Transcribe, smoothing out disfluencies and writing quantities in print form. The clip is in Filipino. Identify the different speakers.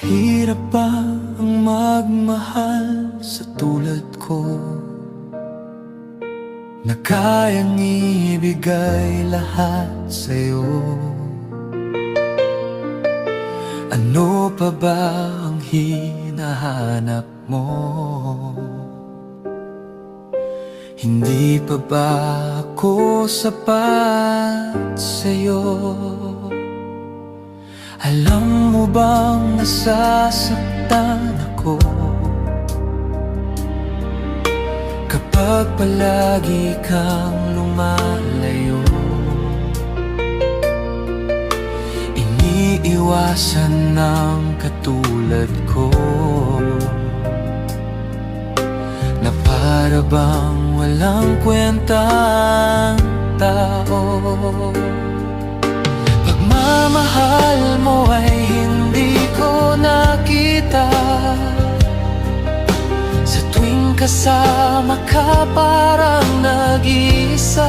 Speaker 1: Mahirap ba ang magmahal sa tulad ko, na kayang ibigay lahat sa'yo? Ano pa ba ang hinahanap mo? Hindi pa ba ako sapat sa'yo? Alam mo bang nasasaktan ako kapag palagi kang lumalayo? Iniiwasan ng katulad ko na para bang walang kwentang tao. Pagmamahal mo ay hindi ko nakita, sa tuwing kasama ka parang nag-iisa.